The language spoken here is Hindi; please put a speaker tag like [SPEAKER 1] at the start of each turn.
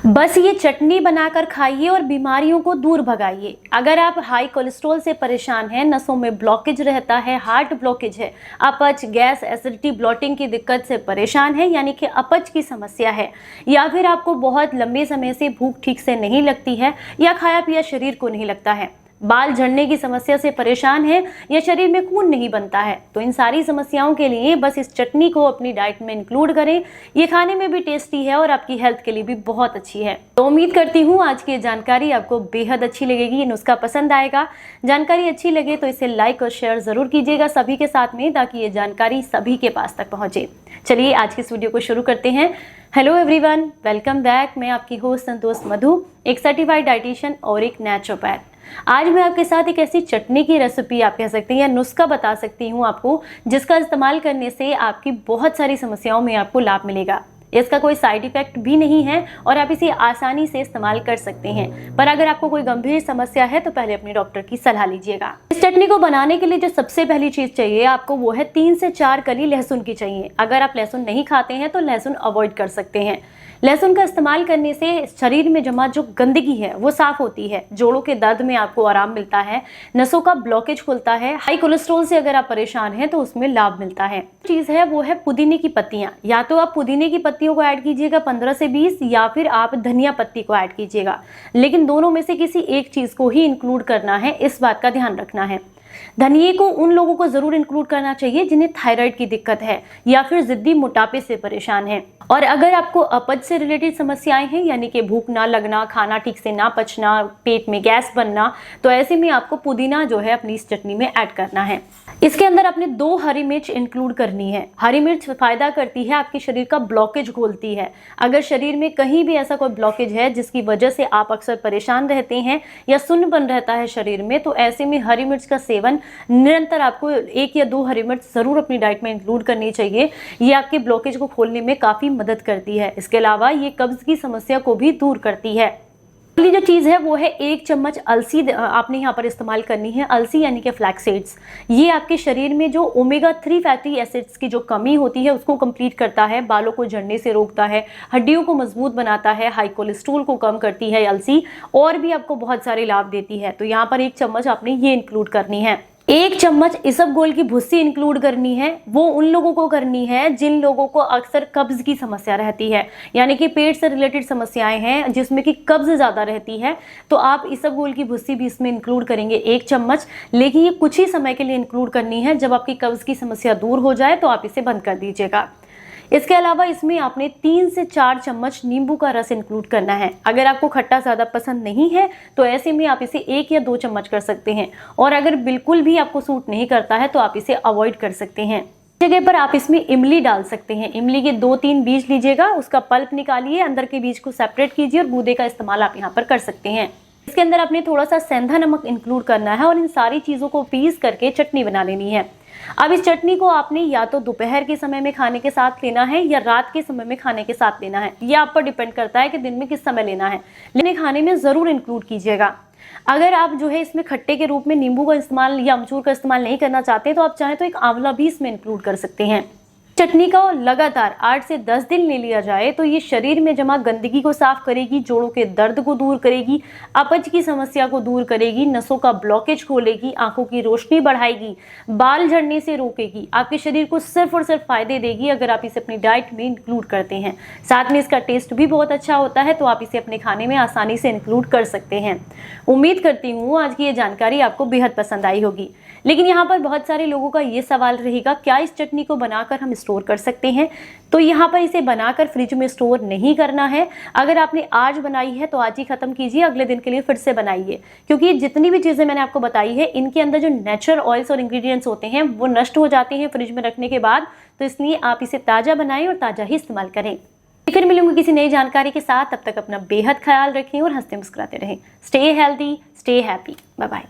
[SPEAKER 1] बस ये चटनी बनाकर खाइए और बीमारियों को दूर भगाइए। अगर आप हाई कोलेस्ट्रॉल से परेशान हैं, नसों में ब्लॉकेज रहता है, हार्ट ब्लॉकेज है, अपच, गैस, एसिडिटी, ब्लॉटिंग की दिक्कत से परेशान है, यानी कि अपच की समस्या है, या फिर आपको बहुत लंबे समय से भूख ठीक से नहीं लगती है या खाया पिया शरीर को नहीं लगता है, बाल झड़ने की समस्या से परेशान है या शरीर में खून नहीं बनता है, तो इन सारी समस्याओं के लिए बस इस चटनी को अपनी डाइट में इंक्लूड करें। ये खाने में भी टेस्टी है और आपकी हेल्थ के लिए भी बहुत अच्छी है। तो उम्मीद करती हूँ आज की ये जानकारी आपको बेहद अच्छी लगेगी, ये नुस्खा पसंद आएगा। जानकारी अच्छी लगे तो इसे लाइक और शेयर जरूर कीजिएगा सभी के साथ में, ताकि ये जानकारी सभी के पास तक पहुंचे। चलिए आज की इस वीडियो को शुरू करते हैं। Hello everyone, welcome back. मैं आपकी होस्ट संतोष मधु, एक सर्टिफाइड डाइटिशियन और एक नेचुरोपैथ। आज मैं आपके साथ एक ऐसी चटनी की रेसिपी आप कह सकते हैं या नुस्खा बता सकती हूँ आपको, जिसका इस्तेमाल करने से आपकी बहुत सारी समस्याओं में आपको लाभ मिलेगा। इसका कोई साइड इफेक्ट भी नहीं है और आप इसे आसानी से इस्तेमाल कर सकते हैं। पर अगर आपको कोई गंभीर समस्या है तो पहले अपने डॉक्टर की सलाह लीजिएगा। इस चटनी को बनाने के लिए जो सबसे पहली चीज चाहिए आपको, वो है 3 से 4 कली लहसुन की चाहिए। अगर आप लहसुन नहीं खाते हैं तो लहसुन अवॉइड कर सकते हैं। लहसुन का इस्तेमाल करने से शरीर में जमा जो गंदगी है वो साफ होती है, जोड़ों के दर्द में आपको आराम मिलता है, नसों का ब्लॉकेज खुलता है, हाई कोलेस्ट्रॉल से अगर आप परेशान हैं तो उसमें लाभ मिलता है। चीज है वो है पुदीने की पत्तियां। या तो आप पुदीने की पत्तियों को ऐड कीजिएगा 15 से 20, या फिर आप धनिया पत्ती को ऐड कीजिएगा, लेकिन दोनों में से किसी एक चीज को ही इंक्लूड करना है, इस बात का ध्यान रखना है। धनिये को उन लोगों को जरूर इंक्लूड करना चाहिए जिन्हें थायराइड की दिक्कत है या फिर जिद्दी मोटापे से परेशान हैं। और अगर आपको अपच से रिलेटेड समस्याएं हैं, यानी कि भूख ना लगना, खाना ठीक से ना पचना, पेट में गैस बनना, तो ऐसे में आपको पुदीना जो है अपनी इस चटनी में ऐड करना है। इसके अंदर आपने 2 हरी मिर्च इंक्लूड करनी है। हरी मिर्च फायदा करती है, आपके शरीर का ब्लॉकेज खोलती है। अगर शरीर में कहीं भी ऐसा कोई ब्लॉकेज है जिसकी वजह से आप अक्सर परेशान रहते हैं या सुन्नपन रहता है शरीर में, तो ऐसे में हरी मिर्च का सेवन निरंतर आपको 1 या 2 हरी मिर्च जरूर अपनी डाइट में इंक्लूड करनी चाहिए। ये आपके ब्लॉकेज को खोलने में काफी मदद करती है। इसके अलावा ये कब्ज की समस्या को भी दूर करती है। अगली जो चीज है वो है 1 चम्मच अलसी आपने यहाँ पर इस्तेमाल करनी है। अलसी यानी कि फ्लैक्स सीड्स, ये आपके शरीर में जो ओमेगा 3 फैटी एसिड्स की जो कमी होती है उसको कंप्लीट करता है, बालों को झड़ने से रोकता है, हड्डियों को मजबूत बनाता है, हाई कोलेस्ट्रॉल को कम करती है अलसी, और भी आपको बहुत सारे लाभ देती है। तो यहाँ पर 1 चम्मच आपने ये इंक्लूड करनी है। 1 चम्मच इसबगोल की भुस्सी इंक्लूड करनी है। वो उन लोगों को करनी है जिन लोगों को अक्सर कब्ज की समस्या रहती है, यानी कि पेट से रिलेटेड समस्याएं हैं जिसमें कि कब्ज ज्यादा रहती है, तो आप इसबगोल की भुस्सी भी इसमें इंक्लूड करेंगे 1 चम्मच। लेकिन ये कुछ ही समय के लिए इंक्लूड करनी है, जब आपकी कब्ज की समस्या दूर हो जाए तो आप इसे बंद कर दीजिएगा। इसके अलावा इसमें आपने 3 से 4 चम्मच नींबू का रस इंक्लूड करना है। अगर आपको खट्टा ज़्यादा पसंद नहीं है तो ऐसे में आप इसे 1 या 2 चम्मच कर सकते हैं, और अगर बिल्कुल भी आपको सूट नहीं करता है तो आप इसे अवॉइड कर सकते हैं। जगह पर आप इसमें इमली डाल सकते हैं। इमली के 2-3 बीज लीजिएगा, उसका पल्प निकालिए, अंदर के बीज को सेपरेट कीजिए और गूदे का इस्तेमाल आप यहाँ पर कर सकते हैं। इसके अंदर आपने थोड़ा सा सेंधा नमक इंक्लूड करना है और इन सारी चीज़ों को पीस करके चटनी बना लेनी है। अब इस चटनी को आपने या तो दोपहर के समय में खाने के साथ लेना है या रात के समय में खाने के साथ लेना है। यह आप पर डिपेंड करता है कि दिन में किस समय लेना है, लेकिन खाने में जरूर इंक्लूड कीजिएगा। अगर आप जो है इसमें खट्टे के रूप में नींबू का इस्तेमाल या अमचूर का इस्तेमाल नहीं करना चाहते तो आप चाहें तो एक आंवला भी इसमें इंक्लूड कर सकते हैं। चटनी का लगातार 8 से 10 दिन ले लिया जाए तो ये शरीर में जमा गंदगी को साफ करेगी, जोड़ों के दर्द को दूर करेगी, अपच की समस्या को दूर करेगी, नसों का ब्लॉकेज खोलेगी, आंखों की रोशनी बढ़ाएगी, बाल झड़ने से रोकेगी, आपके शरीर को सिर्फ और सिर्फ फायदे देगी अगर आप इसे अपनी डाइट में इंक्लूड करते हैं। साथ में इसका टेस्ट भी बहुत अच्छा होता है, तो आप इसे अपने खाने में आसानी से इंक्लूड कर सकते हैं। उम्मीद करती हूँ आज की ये जानकारी आपको बेहद पसंद आई होगी। लेकिन यहाँ पर बहुत सारे लोगों का ये सवाल रहेगा, क्या इस चटनी को बनाकर हम स्टोर कर सकते हैं? तो यहाँ पर इसे बनाकर फ्रिज में स्टोर नहीं करना है। अगर आपने आज बनाई है तो आज ही खत्म कीजिए, अगले दिन के लिए फिर से बनाइए, क्योंकि जितनी भी चीजें मैंने आपको बताई है इनके अंदर जो नेचुरल ऑयल्स और इंग्रेडिएंट्स होते हैं वो नष्ट हो जाते हैं फ्रिज में रखने के बाद। तो इसलिए आप इसे ताजा बनाएं और ताजा ही इस्तेमाल करें। फिर मिलूंगी किसी नई जानकारी के साथ, तब तक अपना बेहद ख्याल रखें और हंसते मुस्कुराते रहें। Stay healthy, stay happy, bye bye.